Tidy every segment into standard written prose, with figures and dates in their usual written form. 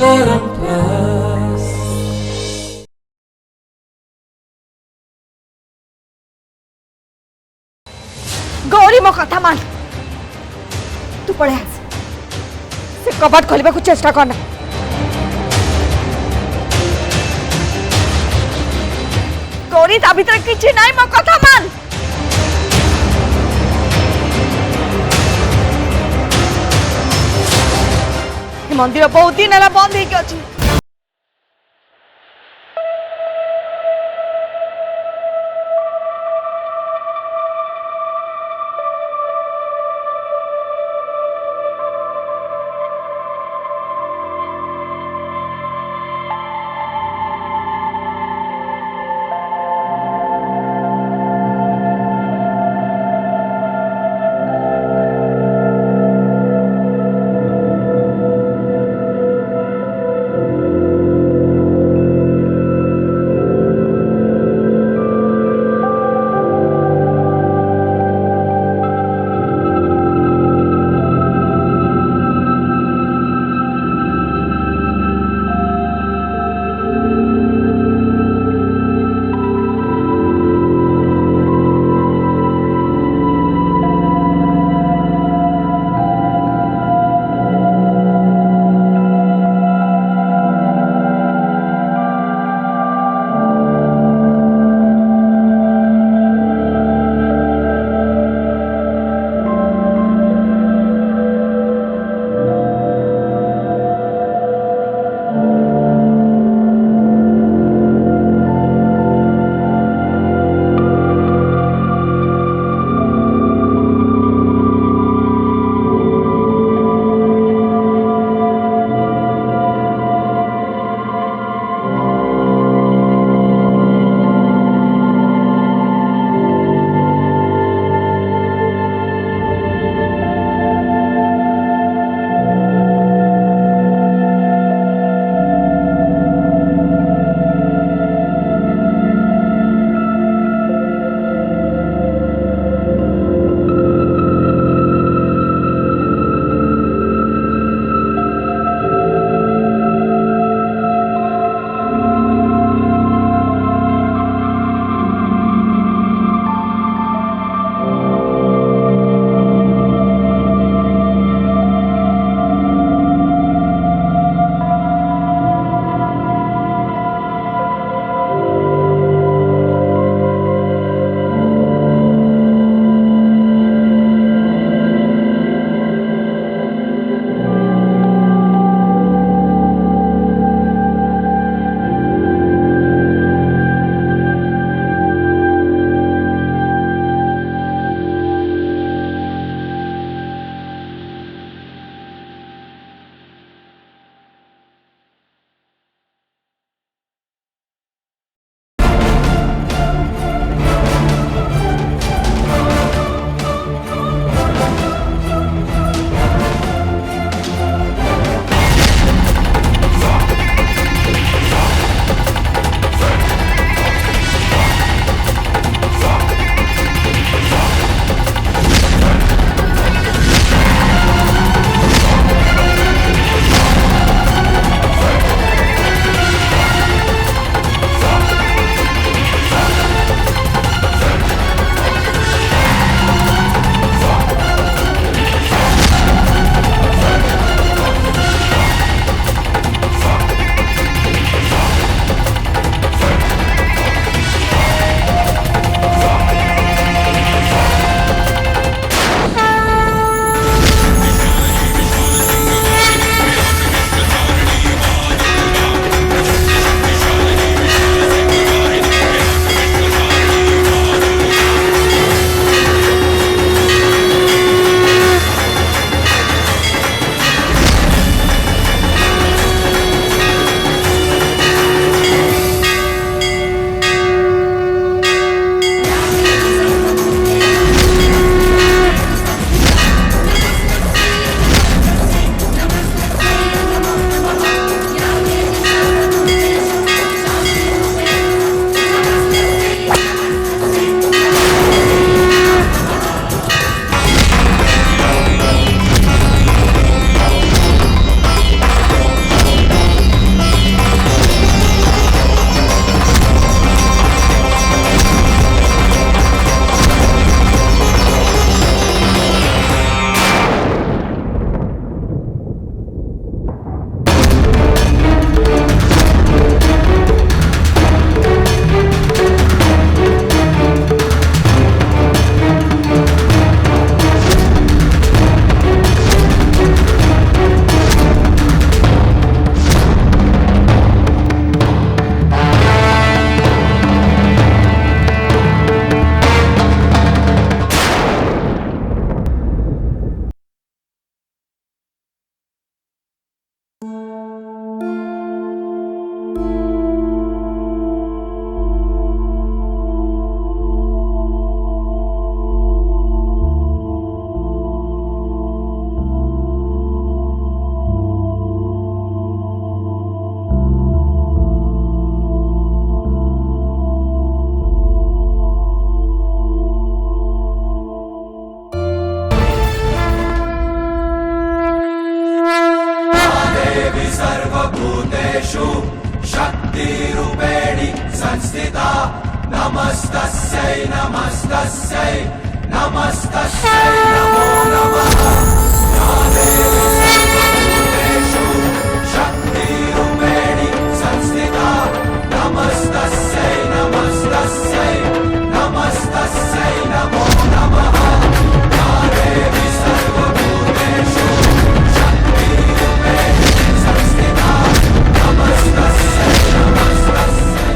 गौरी मो कथा मान तू पड़े आस से कबाट खोलिबा को चेष्टा करना गौरी ता भीतर किछि नाही मो कथा मान मंदिर बहुत दिन है बंद हो अच्छी नमस्तस्यै नमस्तस्यै नमो नमः या देवी सर्वभूतेषु शक्तिरूपेणी संस्थिता नमस्तस्यै नमस्तस्यै नमस्तस्यै नमो नमः या देवी सर्वभूतेषु शक्तिरूपेणी संस्थिता नमस्तस्यै नमस्तस्यै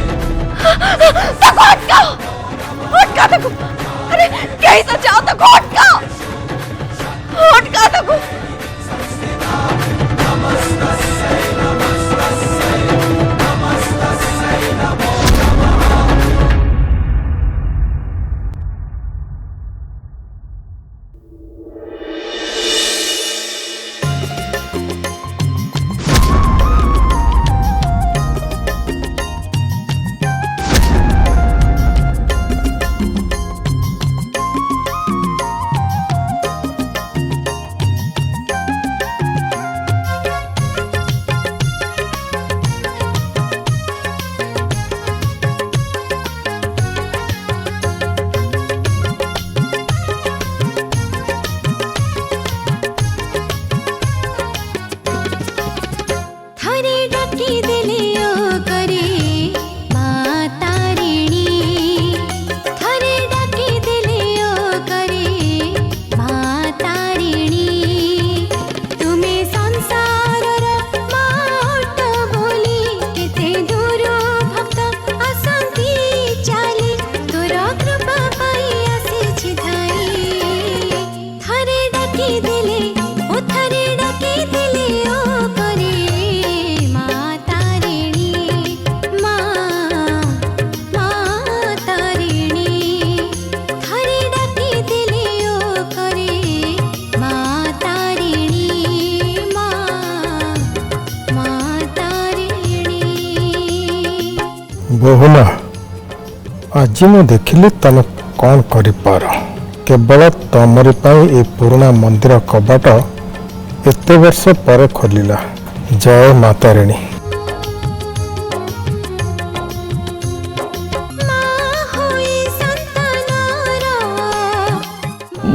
का देखो, अरे कहीं तो जाओ तो घोट का देखो। बहुमा आज मु देखिली तुम कौन कर केवल तमरी ए पुराना मंदिर कबाट एत वर्ष पर खोलिला। जय माता रानी।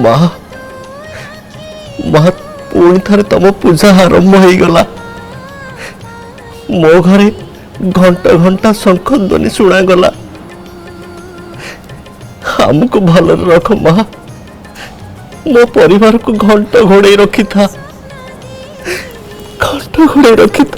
माँ माँ पुणी थे तुम पूजा आरंभ हो गला। मो घरे घंटा घंटा शंख ध्वनि शुणागला। हमको भल रख माँ। मो परिवार को घंटा घोड़े रखी था, घंटा घोड़े रखी था।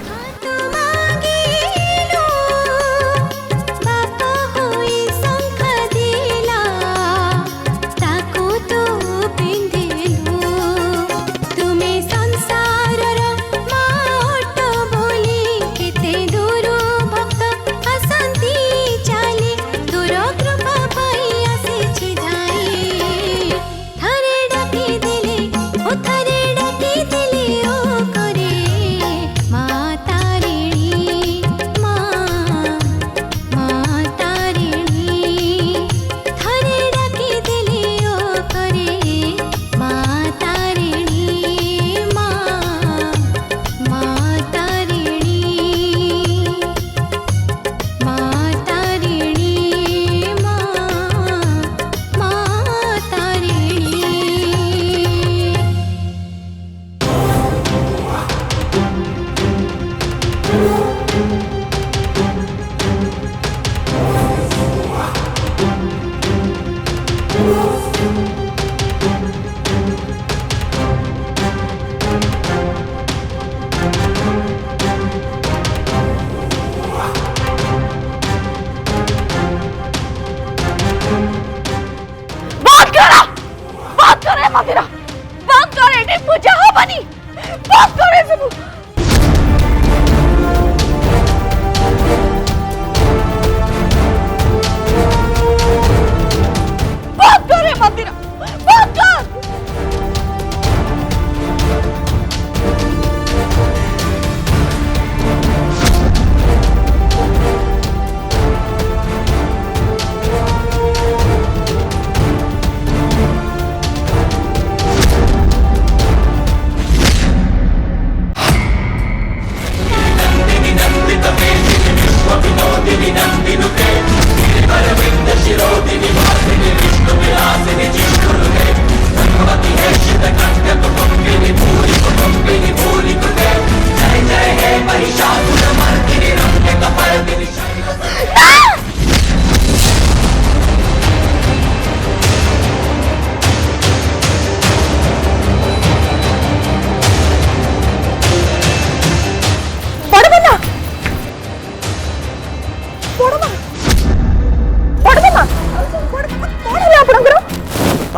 माता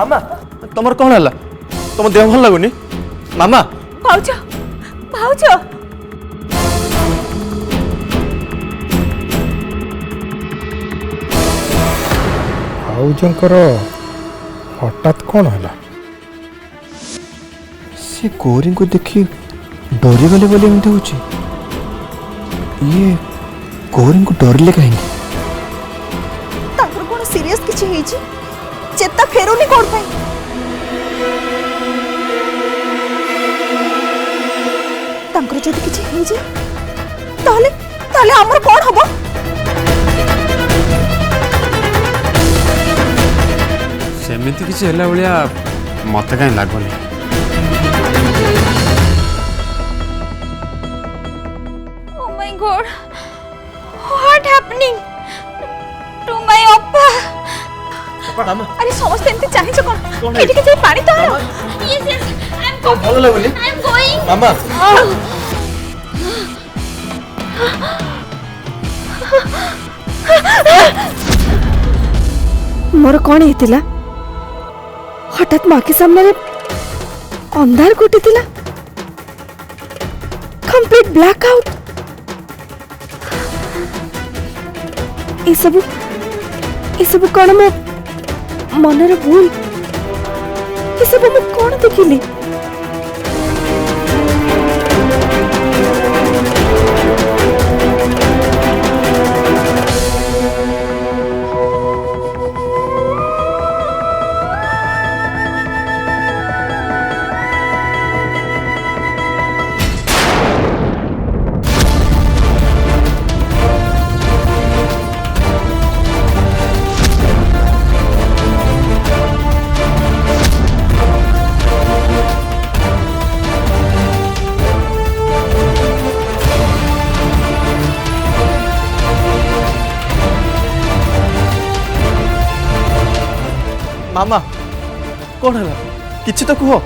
मामा तुमर कौन है तुम देह भल लगुनि मामा भाउज भाउज भाउजंकर हठात कौन है? से गौरी को देखी डरीगले बोली एमती हो ये गौरी को डरले कहीं तांकर कोन सीरियस किछि हेछि चेता फेरुनी कोन पई तांकर जदि किछि हेछि ताले ताले हमर कोन हबो? सेमिति किसी हला भलिया मत कहीं लागुनि। Oh my god, what happening to my oppa? मामा अरे समस्त एमती चाहिछ कोन कोन एठी के जाई पानी तो Yes, yes, I'm तो भल लगुनि I'm going. मामा मोर कौन हेतिला हठात माँ के सामने अंधार घुटीला कंप्लीट ब्लैक आउट ये सब कौन मो मनर भूल ये सब मु कौन देखिली मामा कौन है किछि तो कहो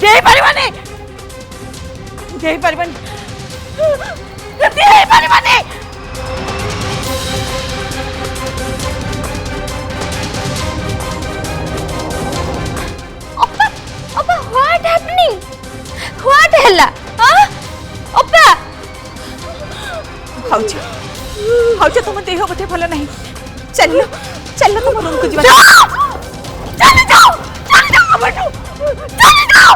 देई परिवाने देई परिवाने देई परिवाने Oppa, oppa, what happening? What hella? Huh? Oppa. भाउज भाउज तुम देह बोधे भल नहीं चलो चलो तुम रूम को जीवा चल जाओ बटू चल जाओ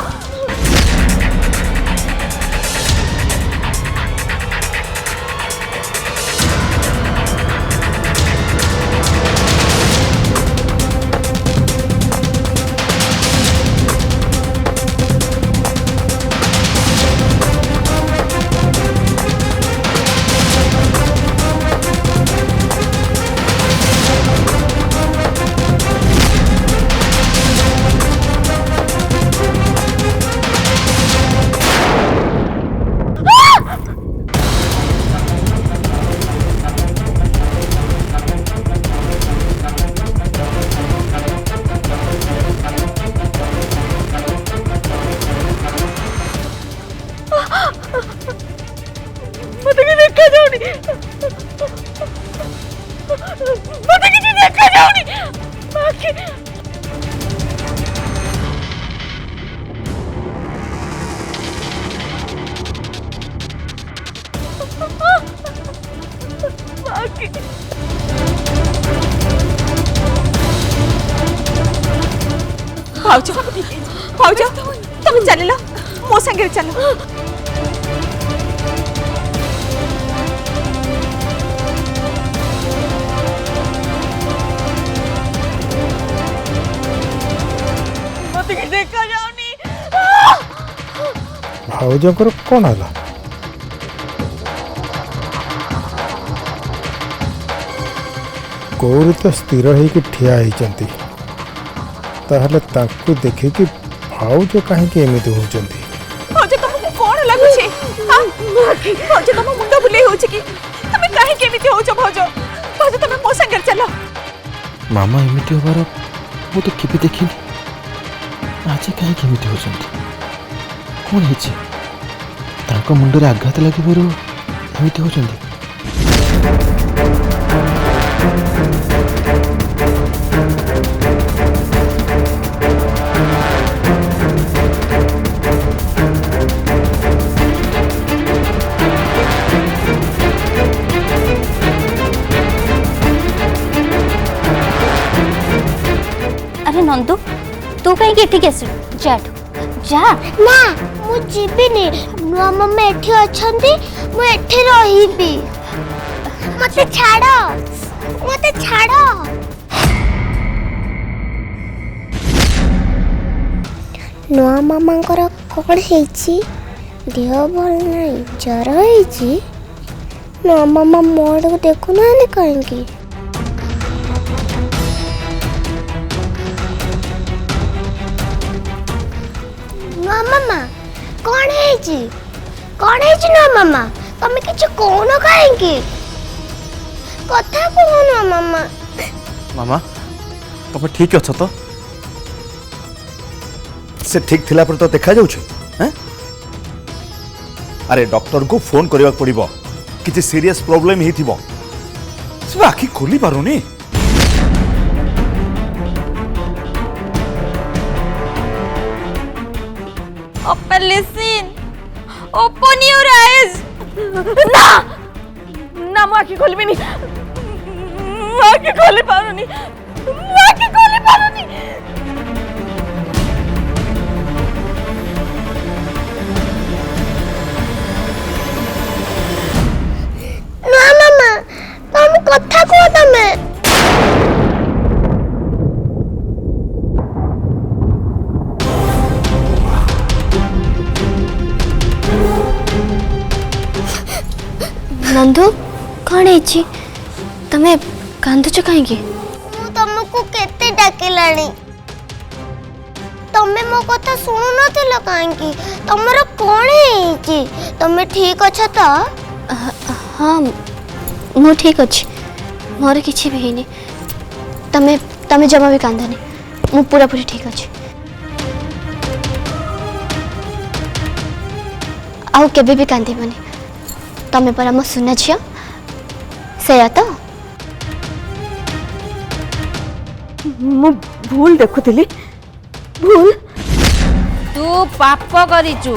मत के देखा जाऊनी मत के देखा जाऊनी बाकी बाकी भाउज भाउज तुम चल मो संगे चल देखा जाऊनी भाउजंकर कौन है? गौरी तो स्थिर होकर ठिया होती ताहले तांकु देखिकी भाउज कहीं एमती होचंती? भाउज तुमको कौन लगुछे हां भाउज तुम मुंड बुले होछ कि तुम काहे केमिति होछ भाउज भाउज तुम मो संगे चलो मामा एमती होबार मु तो केबे देखिनी आज कहीं केमती होचंती कौन है मुंडरे आघात लगे ଏମିତି ହେଉଛନ୍ତି? अरे नंदू तू कहीं एठिक आस जा जा ना मु जीविनी नुआ मम्मा एठी अछंती मु एठी रहिबी मते छाड़ो नुआ मामांकर कौन हेची देह भल नहीं जर हेची नुआ मामा मोड़ को देखु ना कहीं नुआ मामा कौन हेची नुआ मामा तमे किछ कोन काहेंकी कथा कोन मामा मामा तमे ठीक अछ तो से ठीक थिला पर तो देखा जाउछ हैं अरे डॉक्टर को फोन करबा पड़िबो किछि सीरियस प्रॉब्लम ही थिबो से आखि खोली पारुनी Open, listen. Open your eyes. ना ना मैं आँखें खोली भी नहीं मैं आँखें खोली पारूनी मैं आँखें खोली पारूनी ना मामा तुम कथा को तमे नंदू कौन है तमे कांदुच कहीं तुमको केते डाकिलानी तमे मो कथा सुनु नथिलो काहेकि तमरो कोन हेची तमे ठीक अछ तो हाँ मु ठीक अच्छी मोर किसी भी नहीं तमे तमे जमा भी कांदानी मु पूरा पूरी ठीक अच्छी आउ केबे भी कांदीबनी तमे पर मो सुना झियो सेया तो मु भूल देखुथिली भूल तू पाप करिचु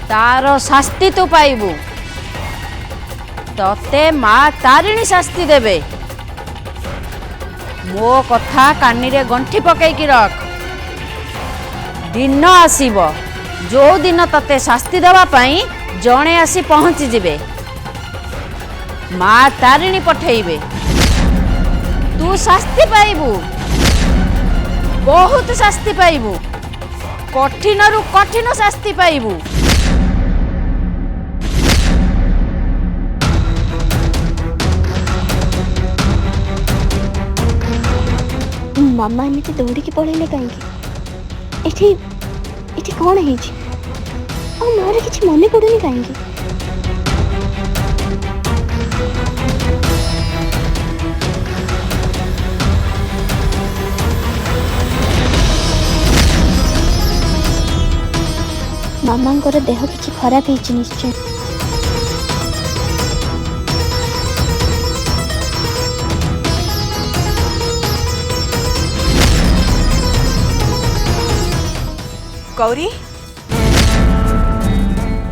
तार शास्ति तू पाइबू तते माँ तारिणी शास्ति देबे मो कथा कानी रे गंठी पकईकी रख दिन आसीबो जो दिन तते शास्ति देवा पाई जणे आसी पहुँची जिबे माँ तारिणी पठेइबे तू शास्ति पाइबू बहुत शास्ति पाइबू कठिन रु कठिन शास्ति पाइबू मामा एमती दौड़ी पड़े कहीं एठी कौन है मोर किसी मन पड़ुनी कहीं मामांकर देह किसी खराब है निश्चय गौरी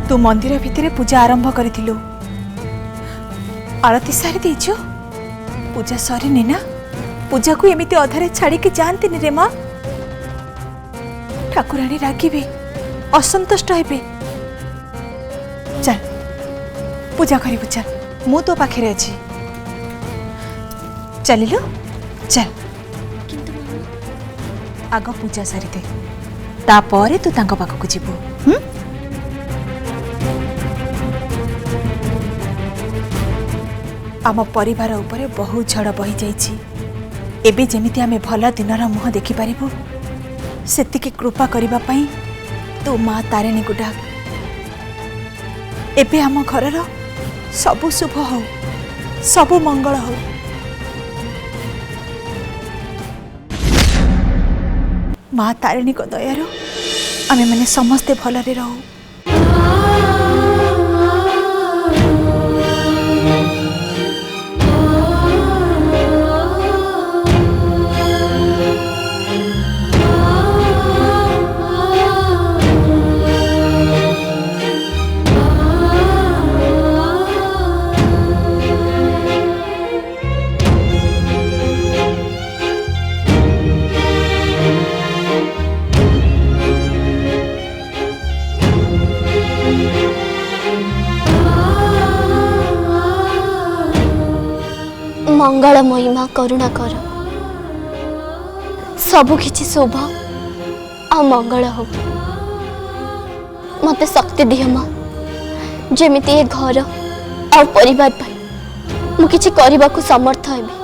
तू मंदिर भितर पूजा आरंभ करिथिलु आरती सारी देछु पूजा सरीनी ना पूजा को एमिति अधारे छाड़ी के जानतीनी रे माँ ठाकुराणी रागिबे असंतुष्ट हेबे चल पूजा करिबु चल मु तो पाखरे अछि चलिलु चल आग पूजा सारी दे तापरे तू तांको पाखकु जीवु आम परिवार उपरे बहुत झड़ बही जाइछि एबे जेमिति आमे भल दिनर मुह देखि पारिबु सेतिके कृपा करिबा पई तू माँ तारिणी को डाक एबे आम घरर सबु शुभ हो सबु मंगल हो माँ तारिणी को दयारु आमे माने समस्ते भलरे रहू मंगलमयी माँ करुणा कर सबु किछि शुभ आ मंगल हो मते शक्ति दिह माँ जेमिति ए घर आ परिवार पाई मु किछि करबा को समर्थ हेबी।